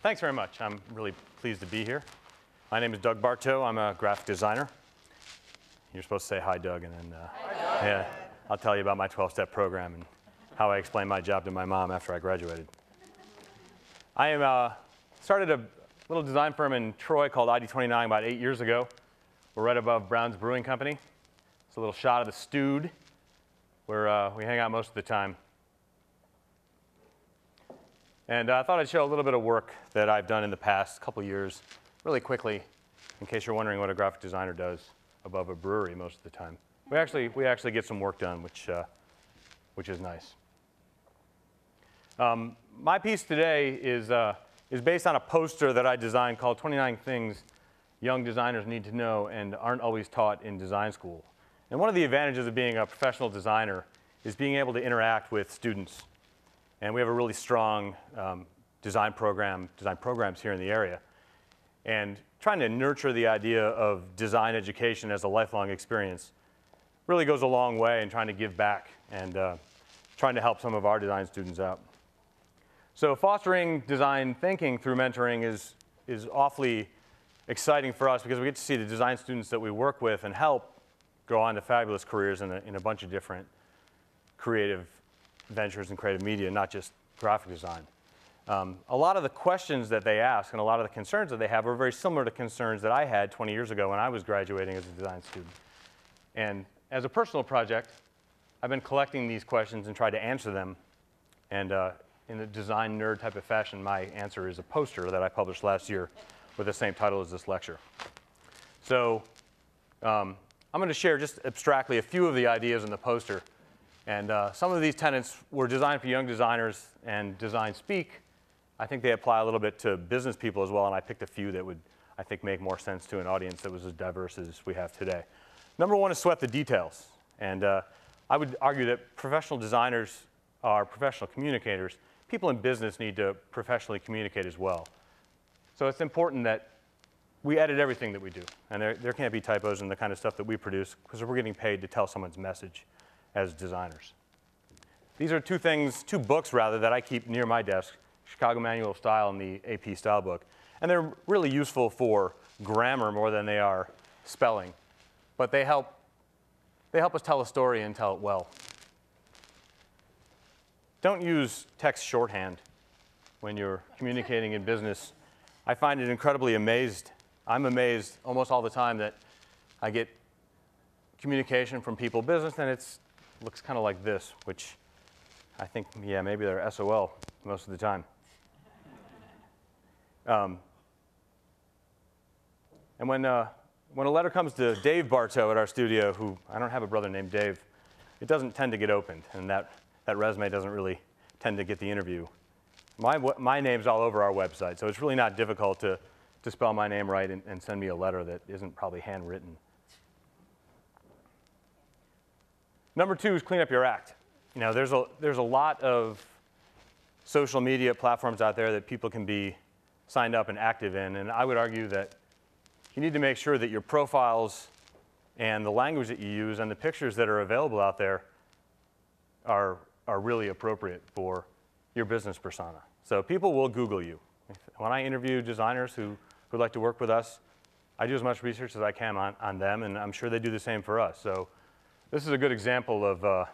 Thanks very much. I'm really pleased to be here. My name is Doug Bartow. I'm a graphic designer. You're supposed to say hi, Doug, and then yeah, I'll tell you about my 12-step program and how I explained my job to my mom after I graduated. I started a little design firm in Troy called ID29 about 8 years ago. We're right above Brown's Brewing Company. It's a little shot of the Stewed, where we hang out most of the time. And I thought I'd show a little bit of work that I've done in the past couple years, really quickly, in case you're wondering what a graphic designer does above a brewery most of the time. We actually get some work done, which is nice. My piece today is based on a poster that I designed called 29 Things Young Designers Need to Know and Aren't Always Taught in Design School. And one of the advantages of being a professional designer is being able to interact with students. And we have a really strong design programs here in the area. And trying to nurture the idea of design education as a lifelong experience really goes a long way in trying to give back and trying to help some of our design students out. So fostering design thinking through mentoring is awfully exciting for us because we get to see the design students that we work with and help go on to fabulous careers in a bunch of different creative ventures and creative media, not just graphic design. A lot of the questions that they ask and a lot of the concerns that they have are very similar to concerns that I had 20 years ago when I was graduating as a design student. And as a personal project, I've been collecting these questions and tried to answer them. And in a design nerd type of fashion, my answer is a poster that I published last year with the same title as this lecture. So I'm going to share just abstractly a few of the ideas in the poster. And some of these tenets were designed for young designers and design speak. I think they apply a little bit to business people as well, and I picked a few that would, I think, make more sense to an audience that was as diverse as we have today. Number one is sweat the details. And I would argue that professional designers are professional communicators. People in business need to professionally communicate as well. So it's important that we edit everything that we do. And there can't be typos in the kind of stuff that we produce because we're getting paid to tell someone's message as designers. These are two books rather, that I keep near my desk, Chicago Manual of Style and the AP Style book. And they're really useful for grammar more than they are spelling. But they help us tell a story and tell it well. Don't use text shorthand when you're communicating in business. I find it incredibly I'm amazed almost all the time that I get communication from people in business and it looks kind of like this, which I think, yeah, maybe they're SOL most of the time. And when a letter comes to Dave Bartow at our studio, who I don't have a brother named Dave, it doesn't tend to get opened, and that resume doesn't really tend to get the interview. My name's all over our website, so it's really not difficult to spell my name right and send me a letter that isn't probably handwritten. Number two is clean up your act. You know, there's a lot of social media platforms out there that people can be signed up and active in, and I would argue that you need to make sure that your profiles and the language that you use and the pictures that are available out there are really appropriate for your business persona. So people will Google you. When I interview designers who would like to work with us, I do as much research as I can on them, and I'm sure they do the same for us. So this is a good example of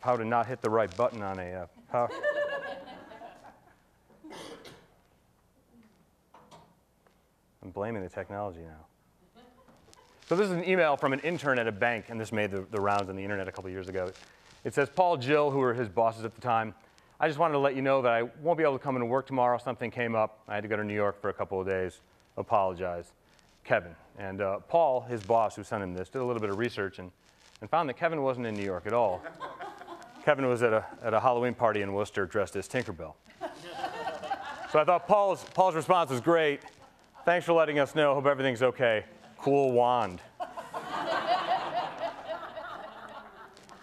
how to not hit the right button on a power. I'm blaming the technology now. So this is an email from an intern at a bank, and this made the rounds on the internet a couple years ago. It says, Paul, Jill, who were his bosses at the time, I just wanted to let you know that I won't be able to come into work tomorrow. Something came up. I had to go to New York for a couple of days. Apologize. Kevin. And Paul, his boss who sent him this, did a little bit of research and found that Kevin wasn't in New York at all. Kevin was at a Halloween party in Worcester dressed as Tinkerbell. So I thought Paul's response was great. Thanks for letting us know. Hope everything's okay. Cool wand.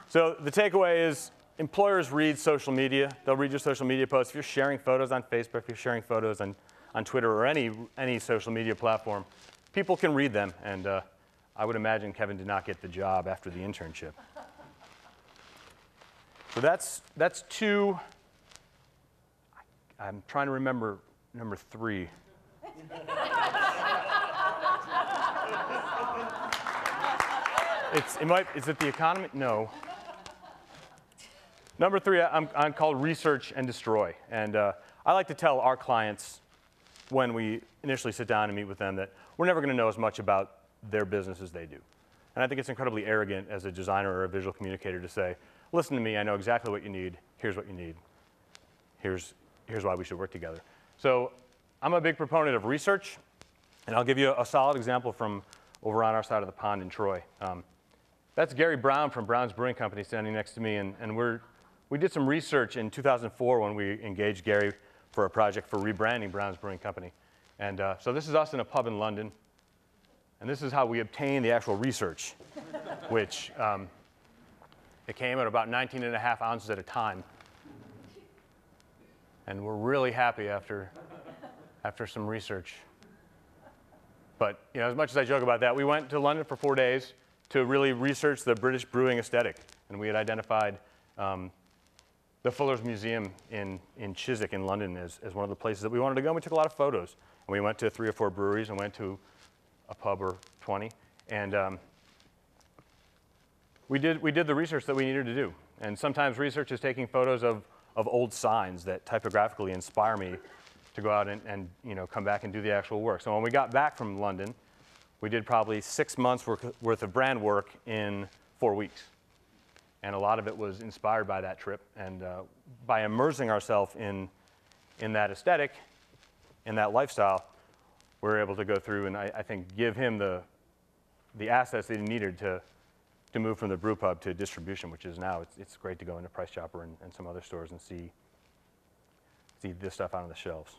So the takeaway is employers read social media. They'll read your social media posts. If you're sharing photos on Facebook, if you're sharing photos on Twitter or any social media platform, people can read them. And I would imagine Kevin did not get the job after the internship. So that's two I'm trying to remember number 3. Is it the economy? No. Number 3, I'm called research and destroy. And I like to tell our clients when we initially sit down and meet with them that we're never going to know as much about their business as they do. And I think it's incredibly arrogant as a designer or a visual communicator to say, listen to me, I know exactly what you need, here's what you need, here's why we should work together. So I'm a big proponent of research, and I'll give you a solid example from over on our side of the pond in Troy. That's Gary Brown from Brown's Brewing Company standing next to me, and we did some research in 2004 when we engaged Gary for a project for rebranding Brown's Brewing Company. And so this is us in a pub in London, and this is how we obtained the actual research, which it came at about 19.5 ounces at a time. And we're really happy after some research. But as much as I joke about that, we went to London for 4 days to really research the British brewing aesthetic. And we had identified the Fuller's Museum in Chiswick in London as one of the places that we wanted to go. And we took a lot of photos. And we went to 3 or 4 breweries and went to a pub or 20. And we did the research that we needed to do. And sometimes research is taking photos of old signs that typographically inspire me to go out and come back and do the actual work. So when we got back from London, we did probably 6 months worth of brand work in 4 weeks. And a lot of it was inspired by that trip. And by immersing ourselves in that aesthetic, in that lifestyle, we were able to go through and I think give him the assets that he needed to move from the brew pub to distribution, which is now, it's great to go into Price Chopper and some other stores and see this stuff out on the shelves.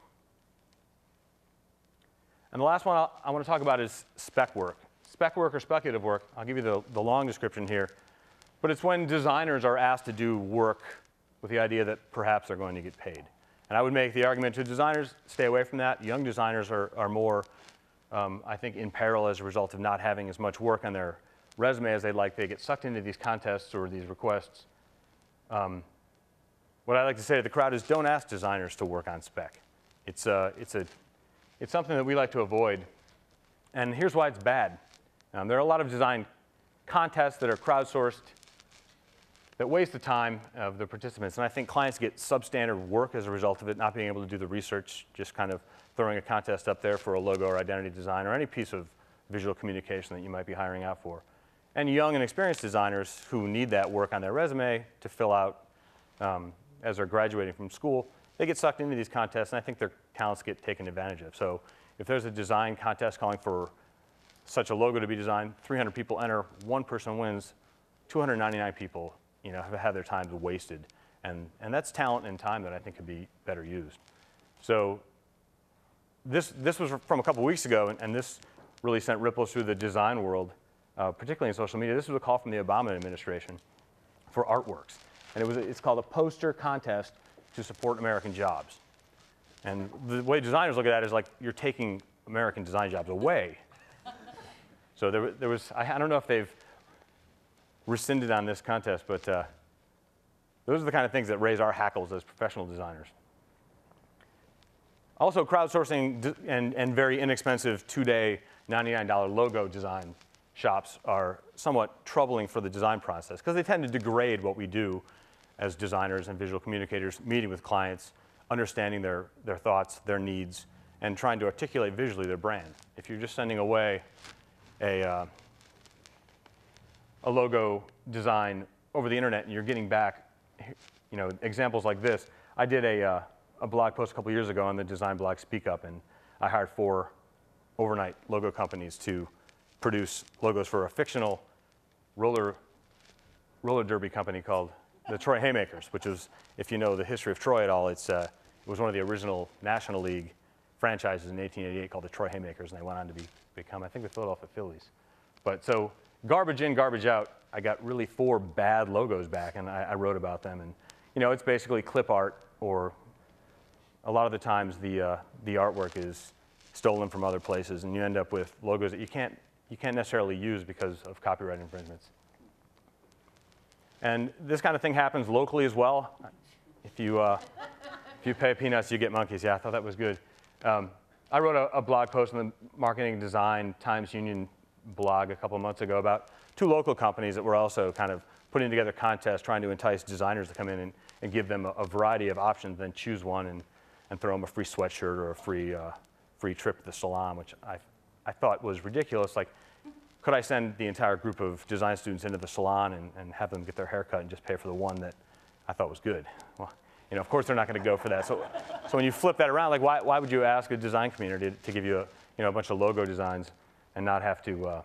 And the last one I want to talk about is spec work. Spec work or speculative work, I'll give you the long description here, but it's when designers are asked to do work with the idea that perhaps they're going to get paid. And I would make the argument to designers, stay away from that. Young designers are more, I think, in peril as a result of not having as much work on their resume as they'd like. They get sucked into these contests or these requests. What I like to say to the crowd is don't ask designers to work on spec. It's something that we like to avoid. And here's why it's bad. There are a lot of design contests that are crowdsourced that waste the time of the participants. And I think clients get substandard work as a result of it, not being able to do the research, just kind of throwing a contest up there for a logo or identity design or any piece of visual communication that you might be hiring out for. And young and experienced designers who need that work on their resume to fill out as they're graduating from school, they get sucked into these contests, and I think their talents get taken advantage of. So if there's a design contest calling for such a logo to be designed, 300 people enter, 1 person wins, 299 people have had their time wasted. And that's talent and time that I think could be better used. So this was from a couple weeks ago, and this really sent ripples through the design world, particularly in social media. This was a call from the Obama administration for artworks. And it's called a poster contest to support American jobs. And the way designers look at that is like you're taking American design jobs away. So there was, I don't know if they've rescinded on this contest, but those are the kind of things that raise our hackles as professional designers. Also, crowdsourcing and very inexpensive 2-day $99 logo design shops are somewhat troubling for the design process because they tend to degrade what we do as designers and visual communicators, meeting with clients, understanding their thoughts, their needs, and trying to articulate visually their brand. If you're just sending away a logo design over the internet and you're getting back examples like this. I did a blog post a couple years ago on the design blog Speak Up, and I hired 4 overnight logo companies to produce logos for a fictional roller derby company called the Troy Haymakers, which is, if you know the history of Troy at all, it was one of the original National League franchises in 1888 called the Troy Haymakers, and they went on to become, I think, the Philadelphia Phillies. But so garbage in, garbage out, I got really 4 bad logos back, and I wrote about them. And it's basically clip art, or a lot of the times the artwork is stolen from other places, and you end up with logos that you can't necessarily use because of copyright infringements. And this kind of thing happens locally as well. If you If you pay peanuts, you get monkeys. Yeah, I thought that was good. I wrote a blog post on the Marketing and Design Times Union blog a couple of months ago about 2 local companies that were also kind of putting together contests, trying to entice designers to come in and give them a variety of options, then choose one and throw them a free sweatshirt or a free trip to the salon, which I thought was ridiculous. Like, could I send the entire group of design students into the salon and have them get their hair cut and just pay for the one that I thought was good? Well, you know, of course they're not going to go for that. So when you flip that around, like, why would you ask a design community to give you a bunch of logo designs and not have to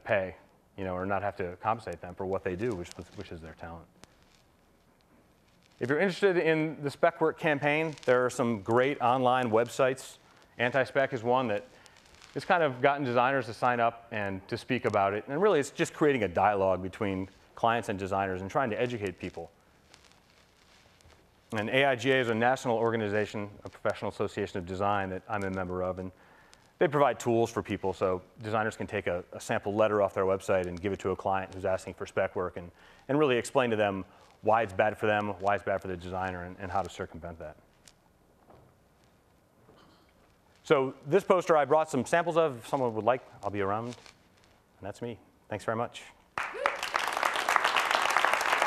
pay, or not have to compensate them for what they do, which is their talent? If you're interested in the Spec Work campaign, there are some great online websites. Antispec is one that has kind of gotten designers to sign up and to speak about it. And really, it's just creating a dialogue between clients and designers and trying to educate people. And AIGA is a national organization, a professional association of design that I'm a member of. And they provide tools for people so designers can take a sample letter off their website and give it to a client who's asking for spec work and really explain to them why it's bad for them, why it's bad for the designer, and how to circumvent that. So this poster I brought some samples of. If someone would like, I'll be around. And that's me. Thanks very much.